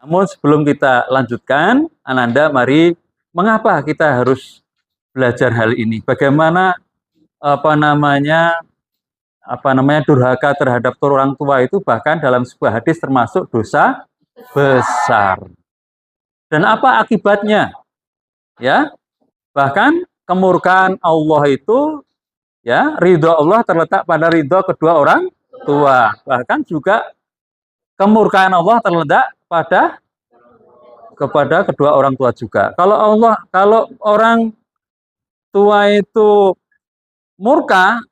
Namun sebelum kita lanjutkan, Ananda, mari mengapa kita harus belajar hal ini? Bagaimana durhaka terhadap orang tua itu bahkan dalam sebuah hadis termasuk dosa besar. Dan apa akibatnya? Ya, bahkan kemurkaan Allah itu, ya, ridho Allah terletak pada ridho kedua orang tua. Bahkan juga kemurkaan Allah terletak kepada kedua orang tua juga. Kalau orang tua itu murka,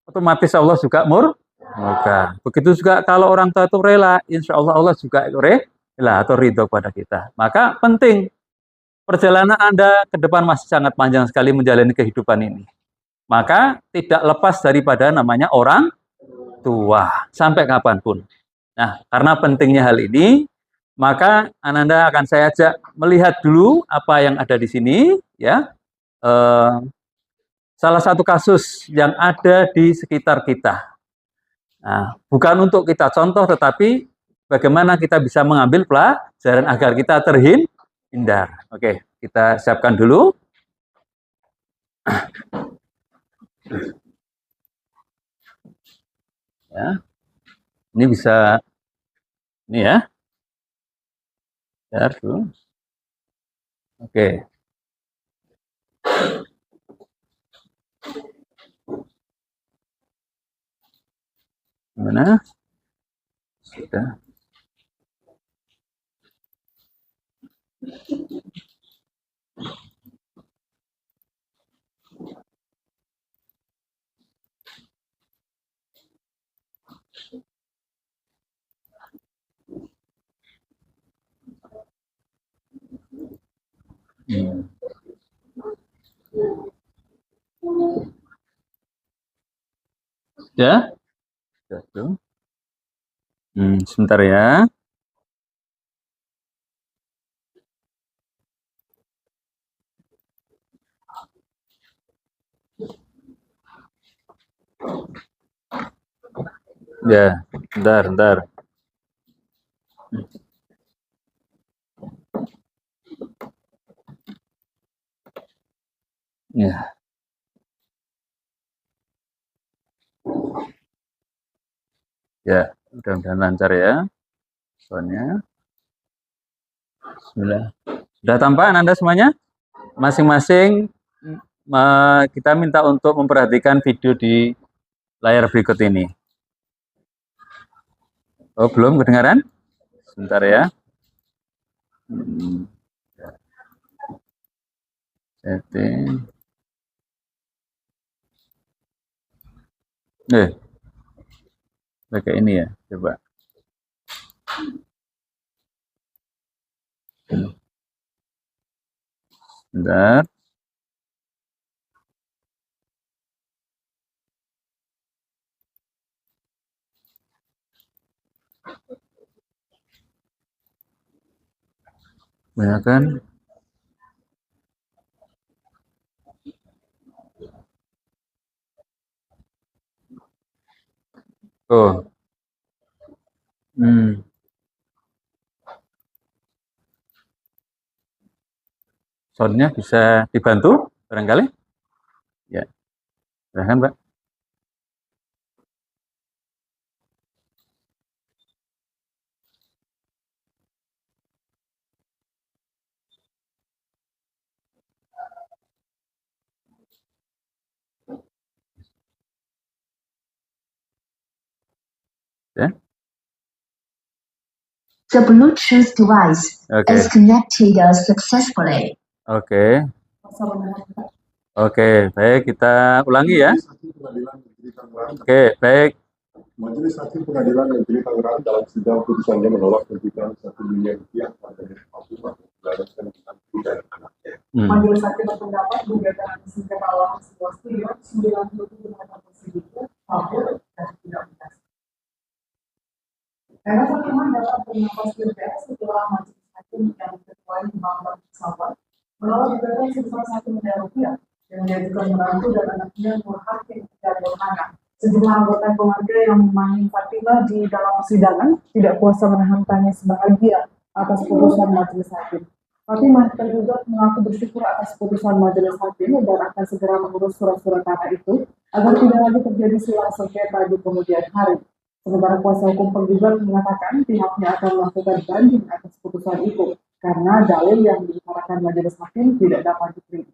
otomatis Allah juga murka. Begitu juga kalau orang tua itu rela, insya Allah Allah juga rela atau ridho pada kita. Maka penting, perjalanan Anda ke depan masih sangat panjang sekali menjalani kehidupan ini. Maka tidak lepas daripada namanya orang tua sampai kapanpun. Nah, karena pentingnya hal ini, maka Ananda akan saya ajak melihat dulu apa yang ada di sini, ya. Salah satu kasus yang ada di sekitar kita. Nah, bukan untuk kita contoh, tetapi bagaimana kita bisa mengambil pelajaran agar kita terhindar. Oke, kita siapkan dulu. Ya, ini bisa, ini ya. Ya, dulu. Oke. Gimana? Sudah. Ya? Sudah. Sebentar ya. Ya, bentar. Ya. Ya, mudah-mudahan lancar ya. Soalnya. Sudah tampak Anda semuanya? Masing-masing kita minta untuk memperhatikan video di layar berikut ini. Oh, belum kedengaran? Sebentar ya. Setting. Pakai ini ya, coba. Bentar. Bayangkan. Oh. Soundnya bisa dibantu barangkali? Ya. Silahkan, Pak. Ya. The Bluetooth device is connected successfully. Oke, baik, kita ulangi ya. Oke, baik. Majelis Hakim Pengadilan Negeri Tangerang dalam sidang putusannya menolak tuntutan ₹1 miliar pada Fatimah dan anaknya. Majelis Hakim berpendapat gugatan sengketa lahan sebuah studio 97 meter persegi kabur dan tidak berkas. Karena Fatimah dapat bernafas lega setelah Majelis Hakim yang ketuai Bambang Sabar menolak gugatan sebesar ₹1 miliar yang menjadikan menantu dan anaknya Nur Hakim dan Yohana. Sejumlah anggota keluarga yang menemani Fatimah di dalam persidangan tidak kuasa menahan tangis bahagia atas putusan majelis hakim. Fatimah tergugat mengaku bersyukur atas putusan majelis hakim dan akan segera mengurus surat-surat tanah itu agar tidak lagi terjadi silang sengketa di kemudian hari. Sementara kuasa hukum penggugat mengatakan pihaknya akan melakukan banding atas putusan itu karena dalil yang diutarakan majelis hakim tidak dapat diterima.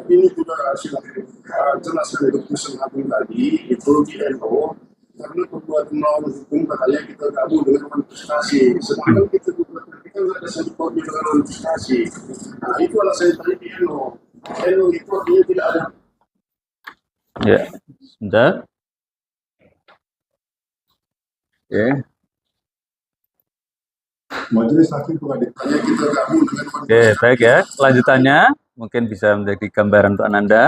Ini juga sudah jelaskan untuk putusan hakim tadi itu di NO karena perbuatan melawan hukum katanya kita gabung dengan kontestasi. Sedangkan kita nggak ada sebut dengan kontestasi. Nah itu alasan tadi di NO. NO itu artinya tidak ada. Ya, sebentar. Oke. Majelis hakim pengadilannya kita gabung dengan Oke, baik ya. Lanjutannya mungkin bisa menjadi gambaran untuk Anda.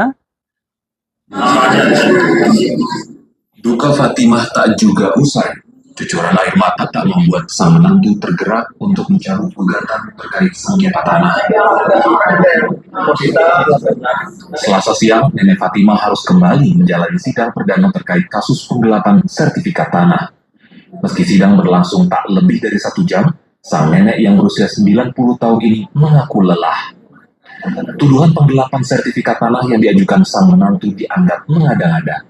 Duka Fatimah tak juga usai. Cucuran air mata tak membuat sang menantu tergerak untuk mencabut gugatan terkait sengketa tanah. Selasa siang, Nenek Fatimah harus kembali menjalani sidang perdana terkait kasus penggelapan sertifikat tanah. Meski sidang berlangsung tak lebih dari 1 jam, sang nenek yang berusia 90 tahun ini mengaku lelah. Tuduhan penggelapan sertifikat tanah yang diajukan sang menantu dianggap mengada-ngada.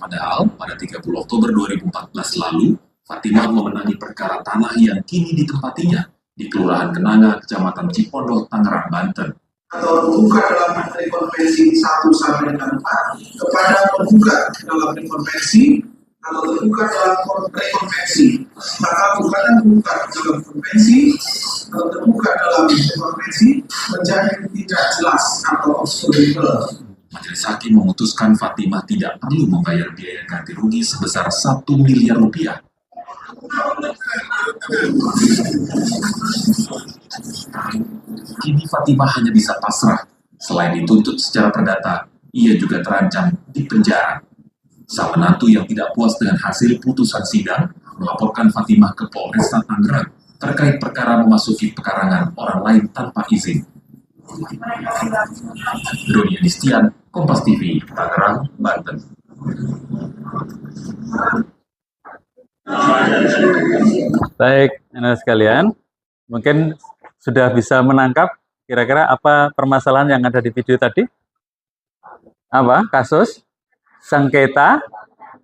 Padahal pada 30 Oktober 2014 lalu, Fatimah memenangi perkara tanah yang kini ditempatinya di Kelurahan Kenanga, Kecamatan Cipondoh, Tangerang, Banten. Atau tergugat dalam materi konvensi 1 sampai dengan 4 kepada penggugat dalam konvensi atau tergugat dalam konvensi, maka gugatan penggugat dalam konvensi atau tergugat dalam konvensi menjadi tidak jelas atau obscure. Majelis hakim memutuskan Fatimah tidak perlu membayar biaya ganti rugi sebesar 1 miliar rupiah. Kini Fatimah hanya bisa pasrah. Selain dituntut secara perdata, ia juga terancam di penjara. Sang menantu yang tidak puas dengan hasil putusan sidang melaporkan Fatimah ke Polresta Tangerang terkait perkara memasuki pekarangan orang lain tanpa izin. Doni Adistian, Kompas TV, Tangerang, Banten. Baik, anak sekalian, mungkin sudah bisa menangkap kira-kira apa permasalahan yang ada di video tadi? Apa? Kasus sengketa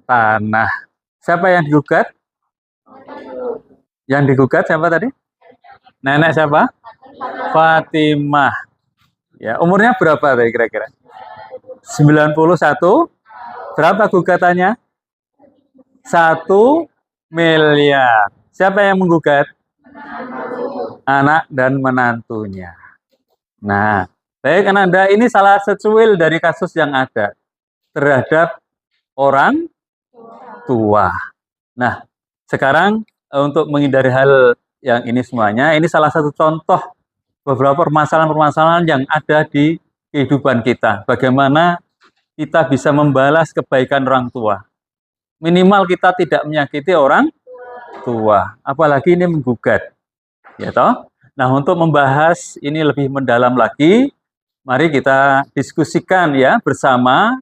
tanah. Siapa yang digugat? Yang digugat siapa tadi? Nenek siapa? Fatimah. Ya, umurnya berapa tadi kira-kira? 91. Berapa gugatannya? 1 miliar. Siapa yang menggugat? Anak dan menantunya. Nah, baik Anda, ini salah secuil dari kasus yang ada terhadap orang tua. Nah, sekarang untuk menghindari hal yang ini semuanya, ini salah satu contoh beberapa permasalahan-permasalahan yang ada di kehidupan kita. Bagaimana kita bisa membalas kebaikan orang tua. Minimal kita tidak menyakiti orang tua, apalagi ini menggugat. Ya toh? Nah, untuk membahas ini lebih mendalam lagi, mari kita diskusikan ya bersama